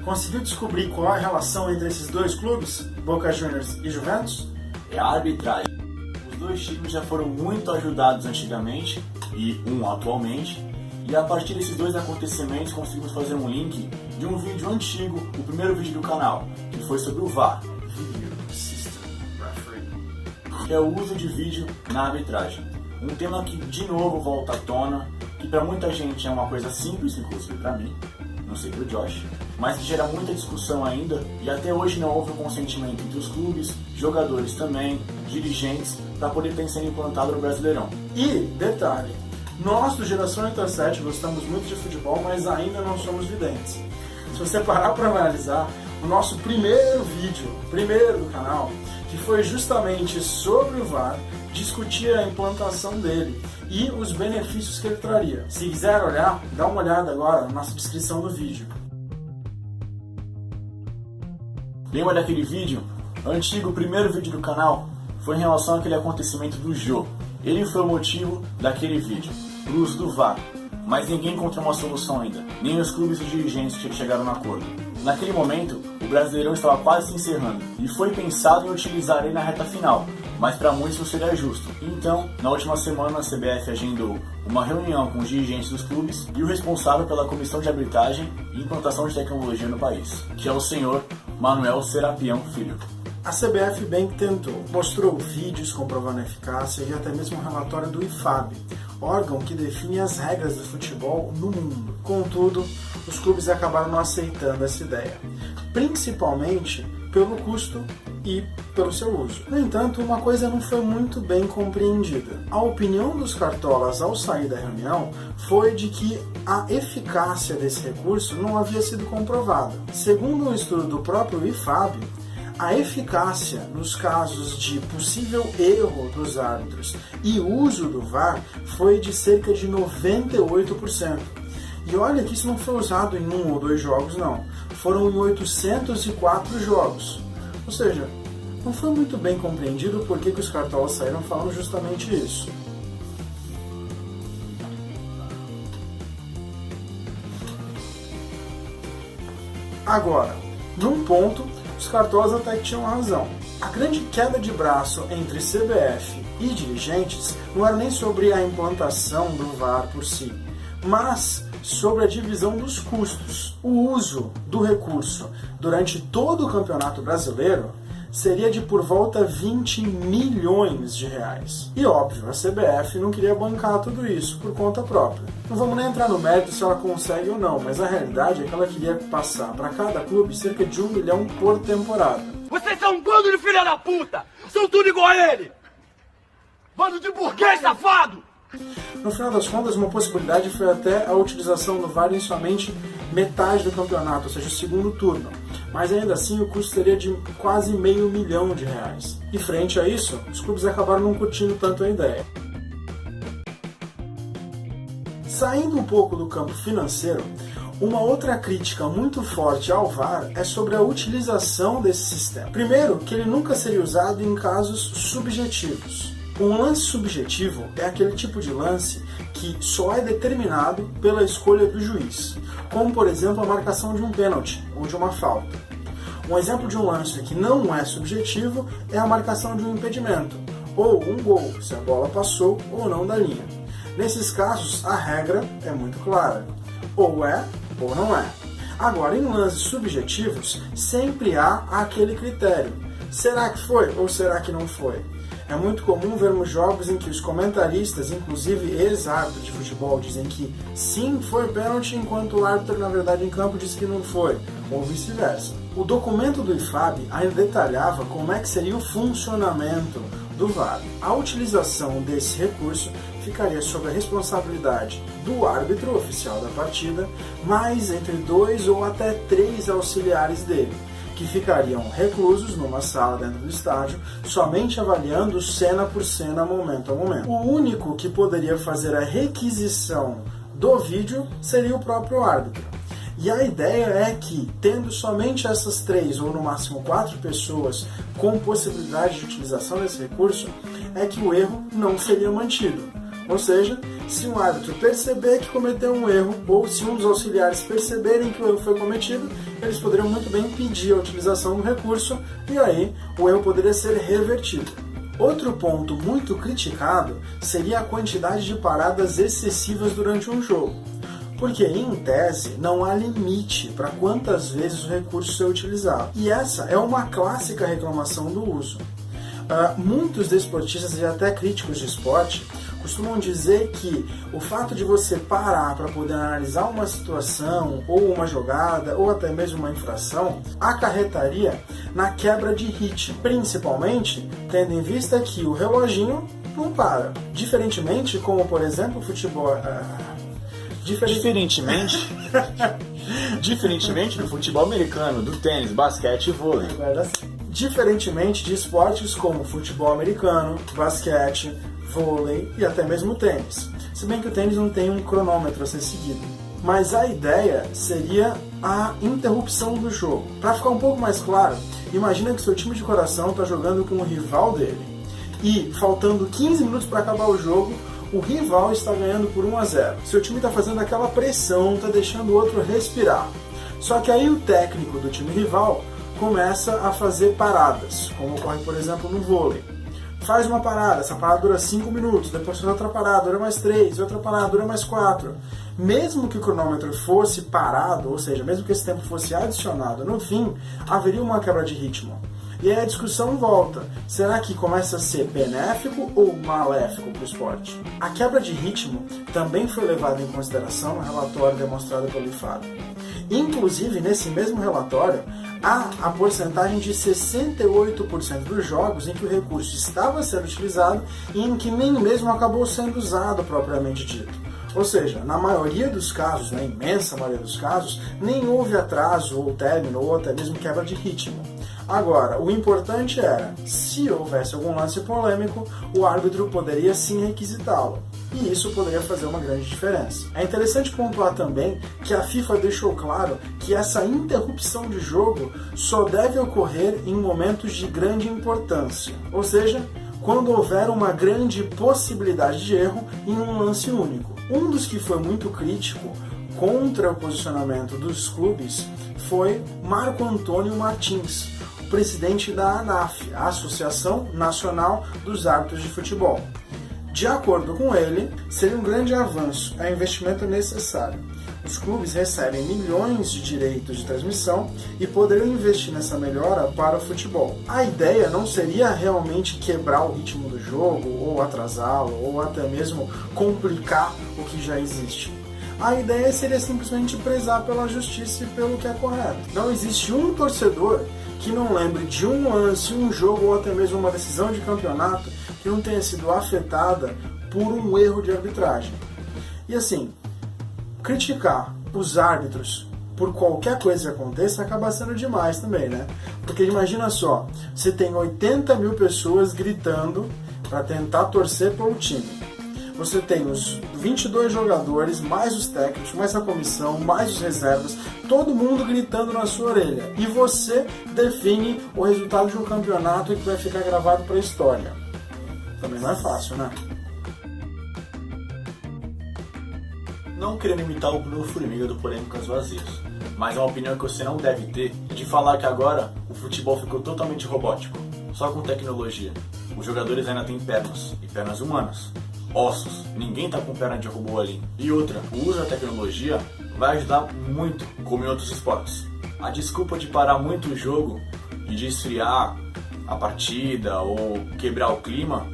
Conseguiu descobrir qual é a relação entre esses dois clubes, Boca Juniors e Juventus? É a arbitragem. Os dois times já foram muito ajudados antigamente e um atualmente, e a partir desses dois acontecimentos conseguimos fazer um link de um vídeo antigo, o primeiro vídeo do canal, que foi sobre o VAR, que é o uso de vídeo na arbitragem. Um tema que de novo volta à tona, que para muita gente é uma coisa simples, inclusive para mim, não sei pro Josh, mas que gera muita discussão ainda, e até hoje não houve um consentimento entre os clubes, jogadores também, dirigentes, para poder ter sido implantado no Brasileirão. E, detalhe, nós do Geração 87 gostamos muito de futebol, mas ainda não somos videntes. Se você parar para analisar, o nosso primeiro vídeo, primeiro do canal, que foi justamente sobre o VAR, discutia a implantação dele e os benefícios que ele traria. Se quiser olhar, dá uma olhada agora na nossa descrição do vídeo. Lembra daquele vídeo? Antigo, o primeiro vídeo do canal foi em relação àquele acontecimento do Jô. Ele foi o motivo daquele vídeo, o uso do VAR, mas ninguém encontrou uma solução ainda, nem os clubes e dirigentes que chegaram no acordo. Naquele momento, o Brasileirão estava quase se encerrando e foi pensado em utilizar ele na reta final, mas para muitos não seria justo. Então, na última semana, a CBF agendou uma reunião com os dirigentes dos clubes e o responsável pela comissão de arbitragem e implantação de tecnologia no país, que é o senhor Manuel Serapião Filho. A CBF bem que tentou, mostrou vídeos comprovando a eficácia e até mesmo um relatório do IFAB, órgão que define as regras do futebol no mundo. Contudo, os clubes acabaram não aceitando essa ideia, principalmente pelo custo e pelo seu uso. No entanto, uma coisa não foi muito bem compreendida. A opinião dos cartolas ao sair da reunião foi de que a eficácia desse recurso não havia sido comprovada. Segundo um estudo do próprio IFAB, a eficácia nos casos de possível erro dos árbitros e uso do VAR foi de cerca de 98%. E olha que isso não foi usado em 1 ou 2 jogos, não. Foram em 804 jogos. Ou seja, não foi muito bem compreendido por que os cartolas saíram falando justamente isso. Agora, num ponto, os cartolas até que tinham razão. A grande queda de braço entre CBF e dirigentes não era nem sobre a implantação do VAR por si, mas sobre a divisão dos custos. O uso do recurso durante todo o Campeonato Brasileiro seria de por volta 20 milhões de reais. E óbvio, a CBF não queria bancar tudo isso por conta própria. Não vamos nem entrar no mérito se ela consegue ou não, mas a realidade é que ela queria passar para cada clube cerca de 1 milhão por temporada. Vocês são um bando de filha da puta! São tudo igual a ele! Bando de burguês safado! No final das contas, uma possibilidade foi até a utilização do VAR em somente metade do campeonato, ou seja, o segundo turno. Mas ainda assim o custo seria de quase R$500 mil. E frente a isso, os clubes acabaram não curtindo tanto a ideia. Saindo um pouco do campo financeiro, uma outra crítica muito forte ao VAR é sobre a utilização desse sistema. Primeiro, que ele nunca seria usado em casos subjetivos. Um lance subjetivo é aquele tipo de lance que só é determinado pela escolha do juiz, como por exemplo a marcação de um pênalti ou de uma falta. Um exemplo de um lance que não é subjetivo é a marcação de um impedimento, ou um gol, se a bola passou ou não da linha. Nesses casos, a regra é muito clara, ou é ou não é. Agora, em lances subjetivos, sempre há aquele critério. Será que foi ou será que não foi? É muito comum vermos jogos em que os comentaristas, inclusive ex-árbitros de futebol, dizem que sim, foi pênalti, enquanto o árbitro, na verdade, em campo disse que não foi, ou vice-versa. O documento do IFAB ainda detalhava como é que seria o funcionamento do VAR. A utilização desse recurso ficaria sob a responsabilidade do árbitro oficial da partida, mais entre 2 ou até 3 auxiliares dele, que ficariam reclusos numa sala dentro do estádio, somente avaliando cena por cena, momento a momento. O único que poderia fazer a requisição do vídeo seria o próprio árbitro. E a ideia é que, tendo somente essas 3 ou no máximo 4 pessoas com possibilidade de utilização desse recurso, é que o erro não seria mantido. Ou seja, se um árbitro perceber que cometeu um erro, ou se um dos auxiliares perceberem que o erro foi cometido, eles poderiam muito bem impedir a utilização do recurso e aí o erro poderia ser revertido. Outro ponto muito criticado seria a quantidade de paradas excessivas durante um jogo. Porque, em tese, não há limite para quantas vezes o recurso é utilizado. E essa é uma clássica reclamação do uso. Muitos desportistas e até críticos de esporte costumam dizer que o fato de você parar para poder analisar uma situação, ou uma jogada, ou até mesmo uma infração, acarretaria na quebra de ritmo, principalmente tendo em vista que o reloginho não para. Diferentemente, como por exemplo o futebol... Diferentemente do futebol americano, do tênis, basquete e vôlei. Diferentemente de esportes como futebol americano, basquete, vôlei e até mesmo tênis. Se bem que o tênis não tem um cronômetro a ser seguido. Mas a ideia seria a interrupção do jogo. Para ficar um pouco mais claro, imagina que seu time de coração está jogando com o rival dele. E, faltando 15 minutos para acabar o jogo, o rival está ganhando por 1-0. Seu time está fazendo aquela pressão, está deixando o outro respirar. Só que aí o técnico do time rival começa a fazer paradas, como ocorre, por exemplo, no vôlei. Faz uma parada, essa parada dura 5 minutos, depois faz outra parada, dura mais 3, outra parada, dura mais 4. Mesmo que o cronômetro fosse parado, ou seja, mesmo que esse tempo fosse adicionado, no fim, haveria uma quebra de ritmo. E aí a discussão volta. Será que começa a ser benéfico ou maléfico para o esporte? A quebra de ritmo também foi levada em consideração no relatório demonstrado pelo IFAB. Inclusive, nesse mesmo relatório, há a porcentagem de 68% dos jogos em que o recurso estava sendo utilizado e em que nem mesmo acabou sendo usado propriamente dito. Ou seja, na maioria dos casos, na imensa maioria dos casos, nem houve atraso ou término ou até mesmo quebra de ritmo. Agora, o importante era, se houvesse algum lance polêmico, o árbitro poderia sim requisitá-lo. E isso poderia fazer uma grande diferença. É interessante pontuar também que a FIFA deixou claro que essa interrupção de jogo só deve ocorrer em momentos de grande importância. Ou seja, quando houver uma grande possibilidade de erro em um lance único. Um dos que foi muito crítico contra o posicionamento dos clubes foi Marco Antônio Martins, o presidente da ANAF, a Associação Nacional dos Árbitros de Futebol. De acordo com ele, seria um grande avanço, é um investimento necessário. Os clubes recebem milhões de direitos de transmissão e poderiam investir nessa melhora para o futebol. A ideia não seria realmente quebrar o ritmo do jogo, ou atrasá-lo, ou até mesmo complicar o que já existe. A ideia seria simplesmente prezar pela justiça e pelo que é correto. Não existe um torcedor que não lembre de um lance, um jogo ou até mesmo uma decisão de campeonato que não tenha sido afetada por um erro de arbitragem. E assim, criticar os árbitros por qualquer coisa que aconteça acaba sendo demais também, né? Porque imagina só, você tem 80 mil pessoas gritando para tentar torcer pelo time. Você tem os 22 jogadores, mais os técnicos, mais a comissão, mais os reservas, todo mundo gritando na sua orelha. E você define o resultado de um campeonato que vai ficar gravado para a história. Também não é fácil, né? Não querendo imitar o Bruno Formiga do Polêmicas Vazias, mas uma opinião que você não deve ter é de falar que agora o futebol ficou totalmente robótico, só com tecnologia. Os jogadores ainda têm pernas, e pernas humanas. Ossos, ninguém tá com perna de robô ali. E outra, o uso da tecnologia vai ajudar muito, como em outros esportes. A desculpa de parar muito o jogo e de esfriar a partida ou quebrar o clima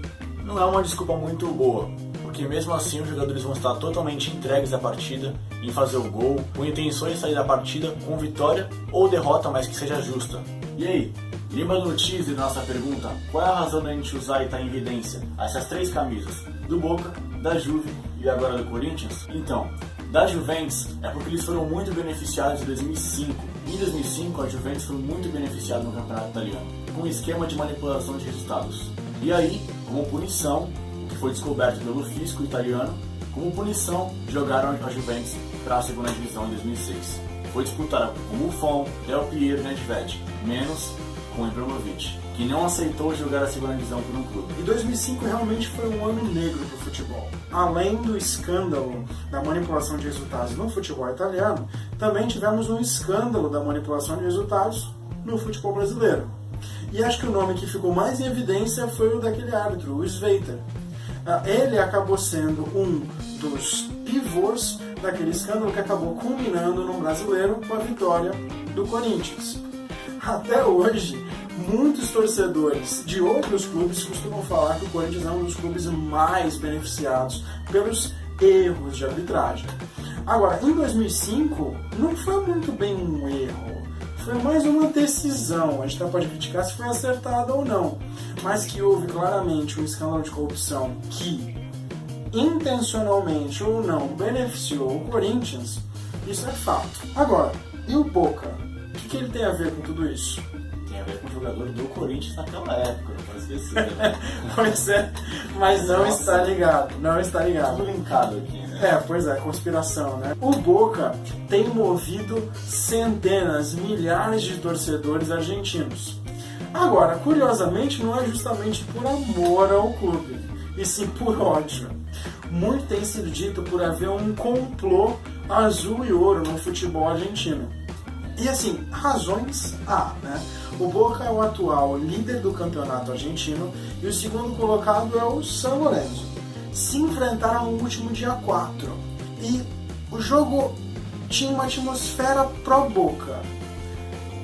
não é uma desculpa muito boa, porque mesmo assim os jogadores vão estar totalmente entregues à partida, em fazer o gol, com intenções de sair da partida com vitória ou derrota, mas que seja justa. E aí? Lembra do teaser da nossa pergunta? Qual é a razão da gente usar e estar em evidência essas 3 camisas? Do Boca, da Juve e agora do Corinthians? Então, da Juventus é porque eles foram muito beneficiados em 2005. Em 2005 a Juventus foi muito beneficiada no campeonato italiano, com um esquema de manipulação de resultados. E aí, como punição, o que foi descoberto pelo fisco italiano, como punição, jogaram a Juventus para a segunda divisão em 2006. Foi disputada com Buffon, Del Piero e Nedved, menos com o Ibrahimovic, que não aceitou jogar a segunda divisão por um clube. E 2005 realmente foi um ano negro para o futebol. Além do escândalo da manipulação de resultados no futebol italiano, também tivemos um escândalo da manipulação de resultados no futebol brasileiro. E acho que o nome que ficou mais em evidência foi o daquele árbitro, o Sveiter. Ele acabou sendo um dos pivôs daquele escândalo que acabou culminando no brasileiro com a vitória do Corinthians. Até hoje, muitos torcedores de outros clubes costumam falar que o Corinthians é um dos clubes mais beneficiados pelos erros de arbitragem. Agora, em 2005, não foi muito bem um erro, foi mais uma decisão. A gente pode criticar se foi acertada ou não, mas que houve claramente um escândalo de corrupção que, intencionalmente ou não, beneficiou o Corinthians, isso é fato. Agora, e o Boca? O que ele tem a ver com tudo isso? Tem a ver com o jogador do Corinthians naquela época, não pode esquecer, né? Pois é, mas não está ligado, não está ligado. Tudo linkado aqui, né? Pois é, conspiração, né? O Boca tem movido centenas, milhares de torcedores argentinos. Agora, curiosamente, não é justamente por amor ao clube, e sim por ódio. Muito tem sido dito por haver um complô azul e ouro no futebol argentino. E assim, razões há, né? O Boca é o atual líder do campeonato argentino e o segundo colocado é o San Lorenzo. Se enfrentaram no último dia 4 e o jogo tinha uma atmosfera pró-Boca.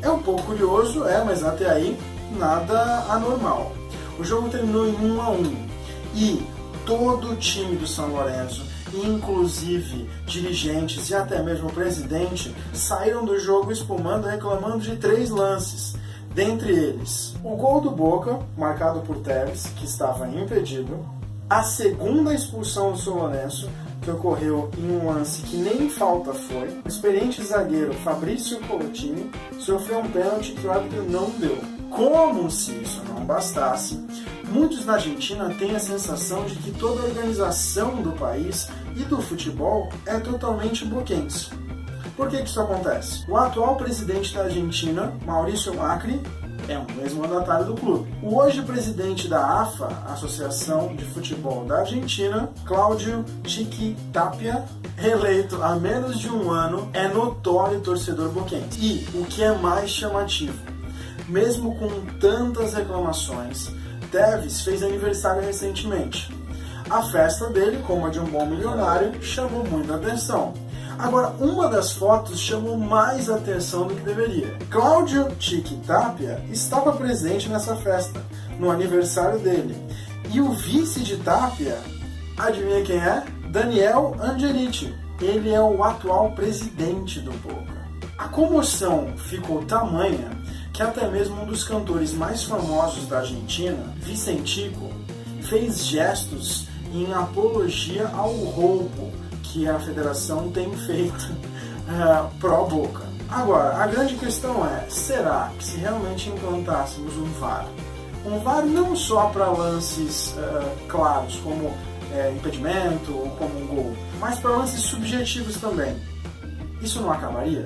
É um pouco curioso, mas até aí nada anormal. O jogo terminou em 1-1 e todo o time do San Lorenzo, inclusive dirigentes e até mesmo o presidente, saíram do jogo espumando, reclamando de 3 lances. Dentre eles, o gol do Boca, marcado por Tevez, que estava impedido, a segunda expulsão do São Lourenço, que ocorreu em um lance que nem falta foi, o experiente zagueiro Fabrício Colotini sofreu um pênalti que o árbitro não deu. Como se isso não bastasse, muitos na Argentina têm a sensação de que toda a organização do país e do futebol é totalmente boquense. Por que isso acontece? O atual presidente da Argentina, Maurício Macri, é um ex-mandatário do clube. O hoje presidente da AFA, Associação de Futebol da Argentina, Cláudio Chiqui Tapia, reeleito há menos de um ano, é notório torcedor boquense. E, o que é mais chamativo, mesmo com tantas reclamações, Tevez fez aniversário recentemente. A festa dele, como a de um bom milionário, chamou muita atenção. Agora, uma das fotos chamou mais atenção do que deveria. Cláudio Chiqui Tapia estava presente nessa festa, no aniversário dele. E o vice de Tapia, adivinha quem é? Daniel Angelitti. Ele é o atual presidente do Boca. A comoção ficou tamanha que até mesmo um dos cantores mais famosos da Argentina, Vicentico, fez gestos em apologia ao roubo que a federação tem feito pró-Boca. Agora, a grande questão é, será que se realmente implantássemos um VAR não só para lances claros, como impedimento ou como um gol, mas para lances subjetivos também, isso não acabaria?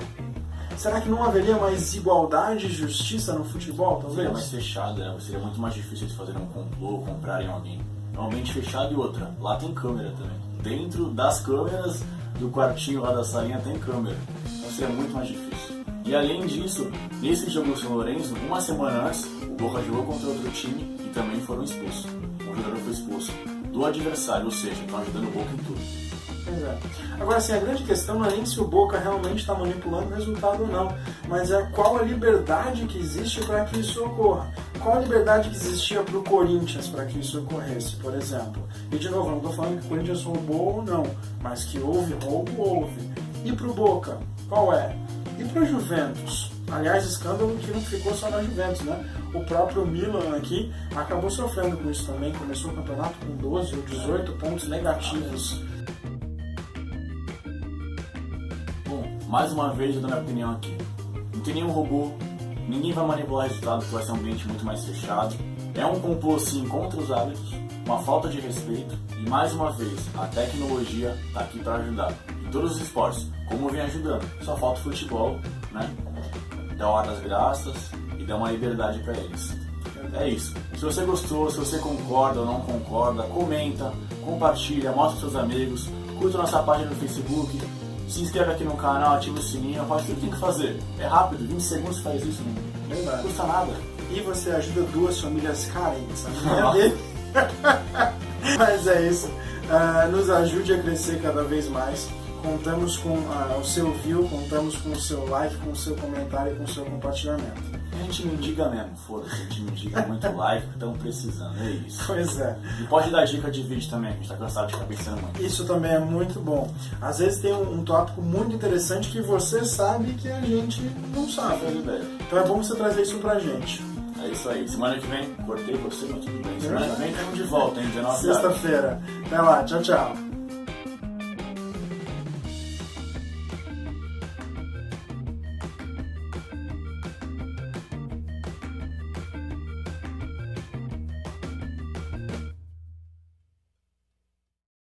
Será que não haveria mais igualdade e justiça no futebol, talvez? Seria mais fechado, né? Seria muito mais difícil de fazer um complô, comprarem alguém. É um ambiente fechado e outra, lá tem câmera também. Dentro das câmeras do quartinho lá da salinha tem câmera. Então seria muito mais difícil. E além disso, nesse jogo do São Lourenço, uma semana antes, o Boca jogou contra outro time e também foram expulsos. Um jogador foi expulso do adversário, ou seja, estão ajudando o Boca em tudo. Pois é. Agora, assim, a grande questão não é nem se o Boca realmente está manipulando o resultado ou não, mas é qual a liberdade que existe para que isso ocorra. Qual a liberdade que existia para o Corinthians para que isso ocorresse, por exemplo. E, de novo, não estou falando que o Corinthians roubou ou não, mas que houve roubo, houve. E para o Boca, qual é? E para a Juventus? Aliás, escândalo que não ficou só na Juventus, né? O próprio Milan aqui acabou sofrendo com isso também, começou o campeonato com 12 ou 18 pontos negativos. Mais uma vez, eu dou minha opinião aqui. Não tem nenhum robô, ninguém vai manipular resultado, porque vai ser um ambiente muito mais fechado. É um complô, sim, contra os árbitros, uma falta de respeito. E, mais uma vez, a tecnologia está aqui para ajudar. Em todos os esportes, como vem ajudando. Só falta o futebol, né? Da hora das graças. e dá uma liberdade para eles. É isso. Se você gostou, se você concorda ou não concorda, comenta, compartilha, mostra para seus amigos, curta nossa página no Facebook, se inscreve aqui no canal, ativa o sininho, faz tudo que tem que fazer. É rápido, 20 segundos faz isso, não custa nada. E você ajuda 2 famílias carentes, a minha dele. Mas é isso. Nos ajude a crescer cada vez mais. Contamos com o seu view, contamos com o seu like, com o seu comentário e com o seu compartilhamento. A gente mendiga mesmo, foda-se, a gente mendiga muito like, estamos precisando, é isso. Pois é. E pode dar dica de vídeo também, que a gente tá cansado de ficar pensando muito. Isso também é muito bom. Às vezes tem um tópico muito interessante que você sabe que a gente não sabe. Então é bom você trazer isso pra gente. É isso aí. Semana que vem, cortei você, mas tudo bem. Semana que vem estamos de volta, hein? 19 horas. Sexta-feira. Até lá. Tchau, tchau.